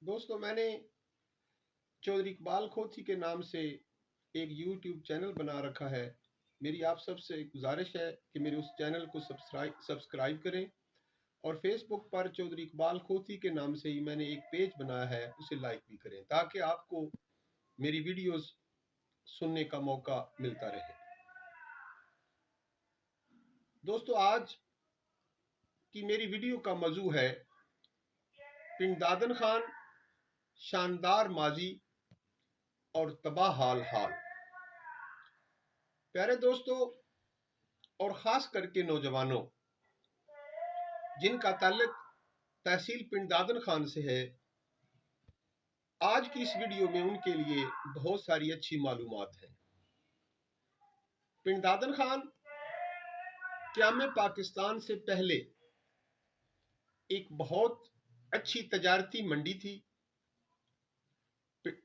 दोस्तों, मैंने चौधरी इकबाल खोती के नाम से एक यूट्यूब चैनल बना रखा है। मेरी आप सबसे गुजारिश है कि मेरे उस चैनल को सब्सक्राइब करें और फेसबुक पर चौधरी इकबाल खोती के नाम से ही मैंने एक पेज बनाया है, उसे लाइक भी करें ताकि आपको मेरी वीडियोस सुनने का मौका मिलता रहे। दोस्तों, आज की मेरी वीडियो का मौजू है पिंड दादन खान, शानदार माजी और तबाह हाल। प्यारे दोस्तों और ख़ास करके नौजवानों जिनका ताल्लुक तहसील पिंड दादन खान से है, आज की इस वीडियो में उनके लिए बहुत सारी अच्छी मालूमात हैं। पिंड दादन खान क़याम पाकिस्तान से पहले एक बहुत अच्छी तजारती मंडी थी।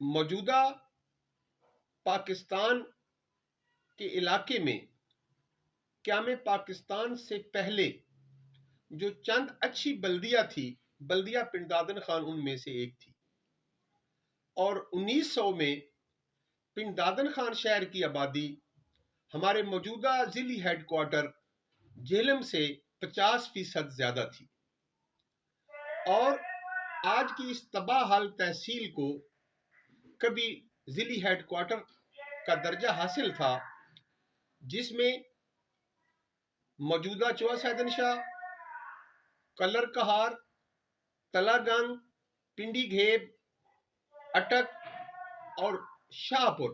मौजूदा पाकिस्तान के इलाके में क़याम पाकिस्तान से पहले जो चंद अच्छी बल्दियाँ थी, बल्दिया पिंड दादन खान उनमें से एक थी। और 1900 में पिंड दादन खान शहर की आबादी हमारे मौजूदा जिली हेडक्वार्टर झेलम से 50% ज्यादा थी। और आज की इस तबाहाल तहसील को कभी जिली हेडक्वार्टर का दर्जा हासिल था, जिसमें मौजूदा चौहा सैदनशाह, कलर कहार, तलागंग, पिंडी घेब, अटक और शाहपुर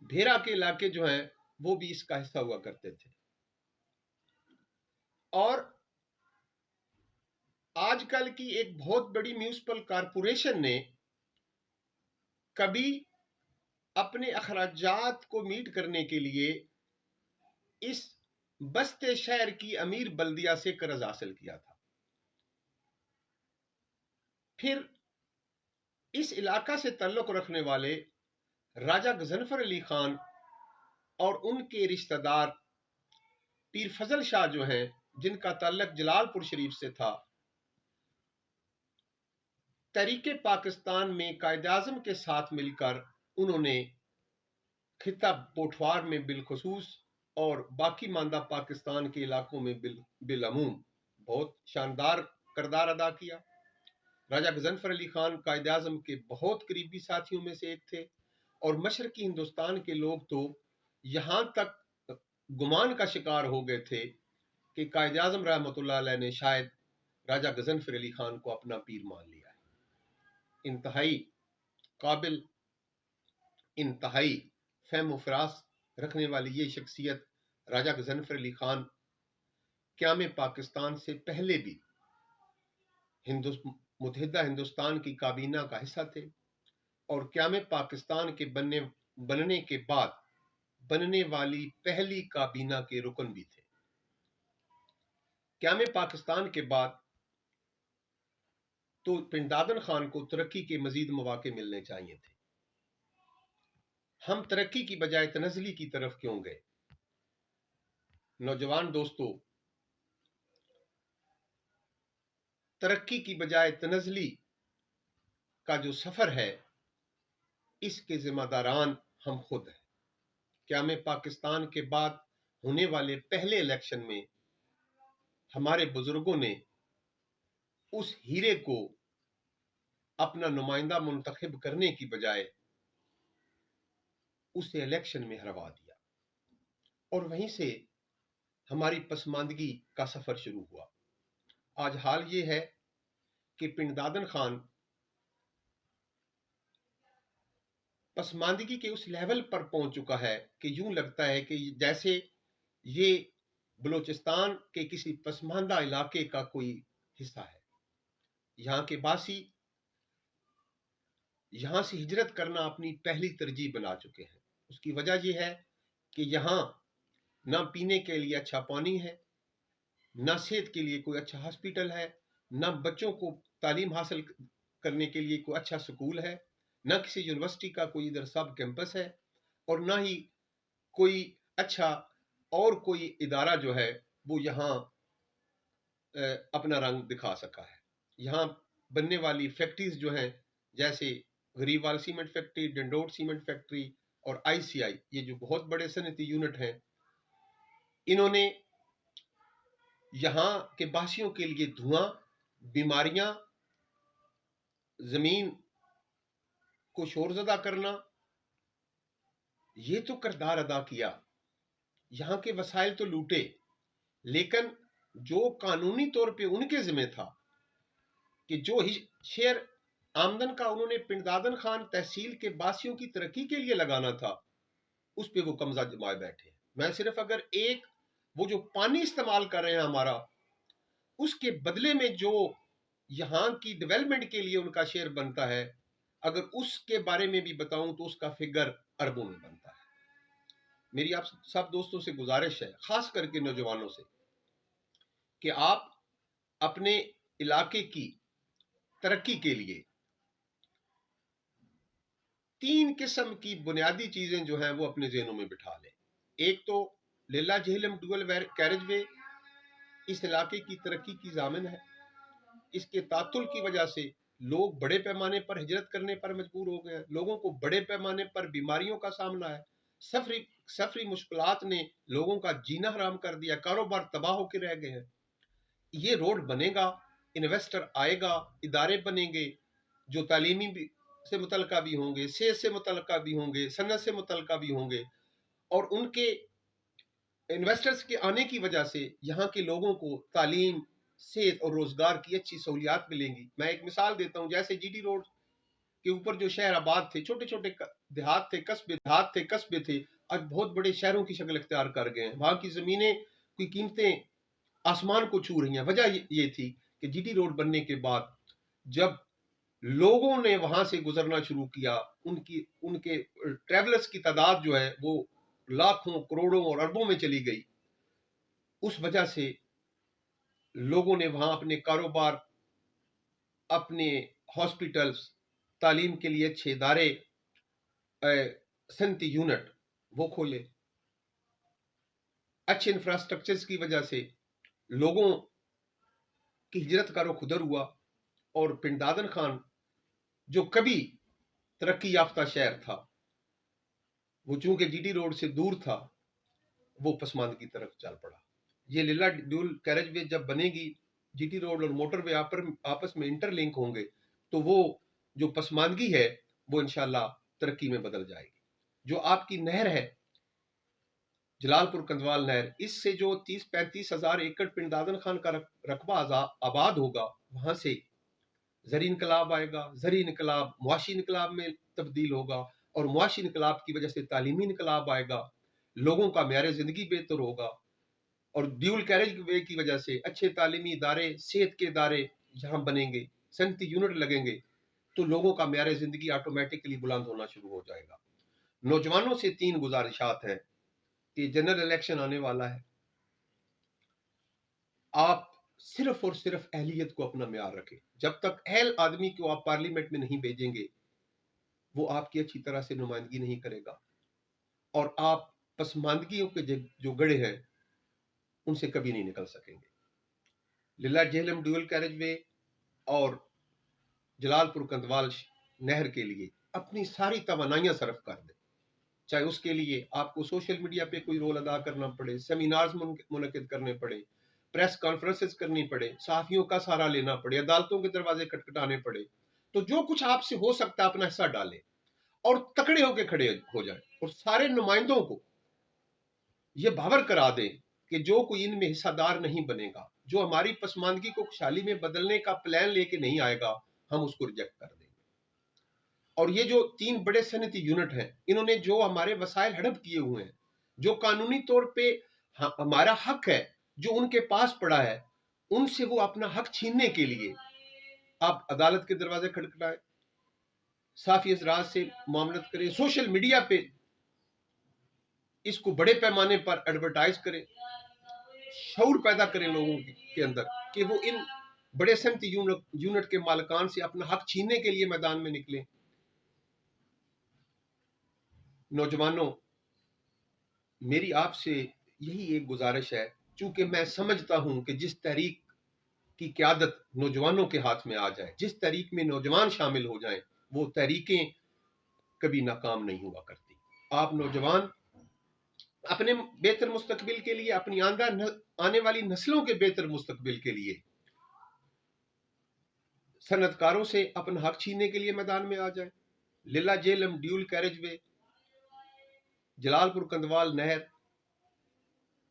भेरा के इलाके जो हैं वो भी इसका हिस्सा हुआ करते थे। और आजकल की एक बहुत बड़ी म्यूनिसिपल कॉरपोरेशन ने कभी अपने अखराजात को मीट करने के लिए इस बस्ते शहर की अमीर बल्दिया से कर्ज हासिल किया था। फिर इस इलाका से ताल्लुक रखने वाले राजा गजनफर अली खान और उनके रिश्तेदार पीर फजल शाह जो हैं, जिनका ताल्लुक जलालपुर शरीफ से था, तहरीके पाकिस्तान में कायदे आज़म के साथ मिलकर उन्होंने खिता पोठवार में बिलखसूस और बाकी मानदा पाकिस्तान के इलाकों में बिलअमूम बहुत शानदार किरदार अदा किया। राजा गजनफर अली खान कायदे आज़म के बहुत करीबी साथियों में से एक थे और मशरकी हिंदुस्तान के लोग तो यहाँ तक गुमान का शिकार हो गए थे कि कायदे आज़म रहमतुल्लाह अलैह ने शायद राजा गजनफर अली खान को अपना पीर मान लिया है। इंतहाई काबिल, इंतहाई फहम फरास रखने वाली ये शख्सियत राजा गजनफर अली खान क़याम पाकिस्तान से पहले भी मुत्तहिदा हिंदुस्तान की काबीना का हिस्सा थे और क़याम पाकिस्तान के बनने के बाद बनने वाली पहली काबीना के रुकन भी थे। क़याम पाकिस्तान के बाद तो पिंड दादन खान को तरक्की के मजीद मौके मिलने चाहिए थे। हम तरक्की की बजाय तनज़ली की तरफ क्यों गए? नौजवान दोस्तों, तरक्की की बजाय तनज़ली का जो सफर है, इसके जिम्मेदारान हम खुद हैं। क़याम पाकिस्तान के बाद होने वाले पहले इलेक्शन में हमारे बुजुर्गों ने उस हीरे को अपना नुमाइंदा मुंतखब करने की बजाय उसे इलेक्शन में हरवा दिया और वहीं से हमारी पसमानदगी का सफर शुरू हुआ। आज हाल ये है कि पिंड दादन खान पसमानदगी के उस लेवल पर पहुंच चुका है कि यूं लगता है कि जैसे ये बलूचिस्तान के किसी पसमानदा इलाके का कोई हिस्सा है। यहाँ के बासी यहाँ से हिजरत करना अपनी पहली तरजीह बना चुके हैं। उसकी वजह यह है कि यहाँ ना पीने के लिए अच्छा पानी है, ना सेहत के लिए कोई अच्छा हॉस्पिटल है, ना बच्चों को तालीम हासिल करने के लिए कोई अच्छा स्कूल है, ना किसी यूनिवर्सिटी का कोई इधर सब कैंपस है और ना ही कोई अच्छा और कोई इदारा जो है वो यहाँ अपना रंग दिखा सका है। यहाँ बनने वाली फैक्ट्रीज जो हैं, जैसे Gharibwal cement factory, डंडोट cement factory और आईसीआई, ये जो बहुत बड़े सनती यूनिट हैं, इन्होंने यहाँ के बासियों के लिए धुआं, बीमारियां, जमीन को शोरजदा करना, ये तो किरदार अदा किया। यहाँ के वसाइल तो लूटे, लेकिन जो कानूनी तौर पे उनके जिम्मे था कि जो शेयर आमदन का उन्होंने पिंडदादन खान तहसील के बासियों की तरक्की के लिए लगाना था, उस पे वो कब्जा जमाए बैठे। मैं सिर्फ अगर एक वो जो पानी इस्तेमाल कर रहे हैं हमारा, उसके बदले में जो यहाँ की डेवलपमेंट के लिए उनका शेयर बनता है, अगर उसके बारे में भी बताऊं तो उसका फिगर अरबों में बनता है। मेरी आप सब दोस्तों से गुजारिश है, खास करके नौजवानों से, कि आप अपने इलाके की तरक्की के लिए 3 किस्म की बुनियादी चीजें जो हैं वो अपने ज़हनों में बिठा लें। एक तो लीला झेलम डुअल कैरेजवे इस इलाके की तरक्की की जामिन है। इसके तातुल की वजह से लोग बड़े पैमाने पर हिजरत करने पर मजबूर हो गए हैं। लोगों को बड़े पैमाने पर बीमारियों का सामना है। सफरी मुश्किलात ने लोगों का जीना हराम कर दिया, कारोबार तबाह होकर रह गए हैं। ये रोड बनेगा, इन्वेस्टर आएगा, इदारे बनेंगे जो तालीमी भी से मुतलका भी होंगे, सेहत से मुतलका भी होंगे, सनत से मुतलका भी होंगे, और उनके इन्वेस्टर्स के आने की वजह से यहाँ के लोगों को तालीम, सेहत और रोजगार की अच्छी सहूलियात मिलेंगी। मैं एक मिसाल देता हूँ, जैसे जीटी रोड के ऊपर जो शहर आबाद थे, छोटे छोटे देहात थे, कस्बे थे, आज बहुत बड़े शहरों की शक्ल इख्तियार कर गए हैं। वहां की जमीनें की कीमतें आसमान को छू रही हैं। वजह ये थी कि जीटी रोड बनने के बाद जब लोगों ने वहां से गुजरना शुरू किया, उनके ट्रेवलर्स की तादाद जो है वो लाखों, करोड़ों और अरबों में चली गई। उस वजह से लोगों ने वहां अपने कारोबार, अपने हॉस्पिटल्स, तालीम के लिए अच्छे इदारे, सनती यूनिट वो खोले। अच्छे इंफ्रास्ट्रक्चर्स की वजह से लोगों की हिजरत का रुख उधर हुआ, और पिंडदादन खान जो कभी तरक्की याफ्ता शहर था, वो चूंकि जीटी रोड से दूर था, वो पसमानदगी की तरफ चल पड़ा। ये लीला ड्यूल कैरेजवे जब बनेगी, जीटी रोड और मोटरवे आपस में इंटरलिंक होंगे, तो वो जो पसमानदगी है वो इंशाल्लाह तरक्की में बदल जाएगी। जो आपकी नहर है, जलालपुर कंदवाल नहर, इससे जो 30-35 हजार एकड़ पिंडदादन खान का रकबा आबाद होगा, वहां से ज़री इनकलाब आएगा। ज़री इनकलाब मुआशी इनकलाब में तब्दील होगा, और मुआशी इनकलाब की वजह से तालीमी इनकलाब आएगा, लोगों का म्यार ज़िंदगी बेहतर होगा, और ड्यूल कैरेज वे की वजह से अच्छे तालीमी इदारे, सेहत के इदारे यहाँ बनेंगे, सनती यूनिट लगेंगे, तो लोगों का म्यार ज़िंदगी ऑटोमेटिकली बुलंद होना शुरू हो जाएगा। नौजवानों से 3 गुजारिशात हैं कि जनरल इलेक्शन आने वाला है, आप सिर्फ और सिर्फ अहलियत को अपना म्यार रखें। जब तक अहल आदमी को आप पार्लियामेंट में नहीं भेजेंगे, वो आपकी अच्छी तरह से नुमाइंदगी नहीं करेगा, और आप पसमानदगियों के जो गड़े हैं उनसे कभी नहीं निकल सकेंगे। लीला झेलम ड्यूल कैरेजवे और जलालपुर कंदवाल नहर के लिए अपनी सारी तवानाइयां सर्फ कर दें, चाहे उसके लिए आपको सोशल मीडिया पे कोई रोल अदा करना पड़े, सेमिनार्स मुनक्किद करने पड़े, प्रेस कॉन्फ्रेंसेस करनी पड़े, सहाफियों का सहारा लेना पड़े, अदालतों के दरवाजे खटखटाने पड़े, तो जो कुछ आपसे हो सकता है अपना हिस्सा डालें और तकड़े होकर खड़े हो जाए, और सारे नुमाइंदों को ये बावर करा दें कि जो कोई इनमें हिस्सादार नहीं बनेगा, जो हमारी पसमानदगी को खुशहाली में बदलने का प्लान लेके नहीं आएगा, हम उसको रिजेक्ट कर देंगे। और ये जो 3 बड़े सनती यूनिट हैं, इन्होंने जो हमारे वसाइल हड़प किए हुए हैं, जो कानूनी तौर पे हमारा हक है जो उनके पास पड़ा है, उनसे वो अपना हक छीनने के लिए आप अदालत के दरवाजे खटखटाएं, साफी हजरात से मामलत करें, सोशल मीडिया पे इसको बड़े पैमाने पर एडवर्टाइज करें, शऊर पैदा करें लोगों के अंदर कि वो इन बड़े सनती यूनिट के मालिकान से अपना हक छीनने के लिए मैदान में निकलें। नौजवानों, मेरी आपसे यही एक गुजारिश है, चूंकि मैं समझता हूं कि जिस तहरीक کی قیادت نوجوانوں کے ہاتھ میں آ جائے، جس تحریک میں نوجوان شامل ہو جائیں، وہ تحریکیں کبھی ناکام نہیں ہوا کرتی۔ آپ نوجوان اپنے بہتر مستقبل کے لیے، اپنی آنے والی نسلوں کے بہتر مستقبل کے لیے صنعت کاروں سے اپنا حق چھیننے کے لیے میدان میں آ جائیں۔ للہ جیلم ڈیول کیریج وے، جلال پور کندوال نہر،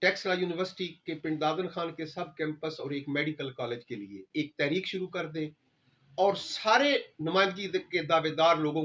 ٹیکسلا یونیورسٹی کے پنڈ دادن خان کے سب کیمپس اور ایک میڈیکل کالج کے لیے ایک تحریک شروع کر دیں، اور سارے نمائندگی کے دعوے دار لوگوں